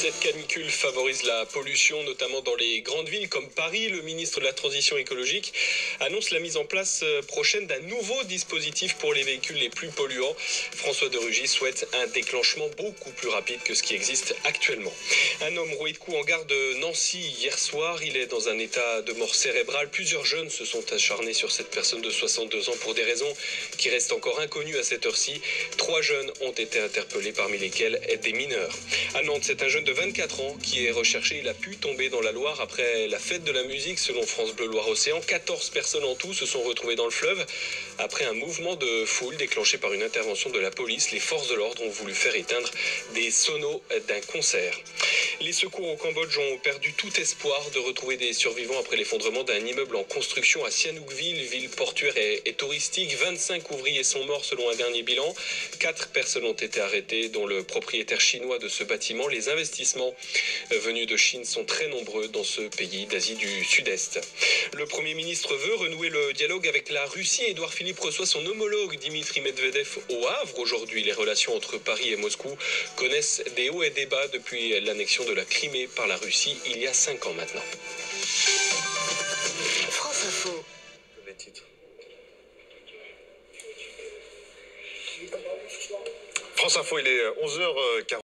Cette canicule favorise la pollution, notamment dans les grandes villes comme Paris. Le ministre de la Transition écologique annonce la mise en place prochaine d'un nouveau dispositif pour les véhicules les plus polluants. François de Rugy souhaite un déclenchement beaucoup plus rapide que ce qui existe actuellement. Un homme roué de coups en gare de Nancy hier soir. Il est dans un état de mort cérébrale. Plusieurs jeunes se sont acharnés sur cette personne de 62 ans pour des raisons qui restent encore inconnues à cette heure-ci. 3 jeunes ont été interpellés, parmi lesquels des mineurs. À Nantes, c'est un jeune de 24 ans qui est recherché. Il a pu tomber dans la Loire après la fête de la musique. Selon France Bleu Loire-Océan, 14 personnes en tout se sont retrouvées dans le fleuve après un mouvement de foule déclenché par une intervention de la police. Les forces de l'ordre ont voulu faire éteindre des sonos d'un concert. Les secours au Cambodge ont perdu tout espoir de retrouver des survivants après l'effondrement d'un immeuble en construction à Sihanoukville, ville portuaire et touristique. 25 ouvriers sont morts selon un dernier bilan. 4 personnes ont été arrêtées, dont le propriétaire chinois de ce bâtiment. Les investissements venus de Chine sont très nombreux dans ce pays d'Asie du Sud-Est. Le Premier ministre veut renouer le dialogue avec la Russie. Édouard Philippe reçoit son homologue Dimitri Medvedev au Havre. Aujourd'hui, les relations entre Paris et Moscou connaissent des hauts et des bas depuis l'annexion de la Crimée par la Russie il y a 5 ans maintenant. France Info. Les titres. France Info, il est 11h40.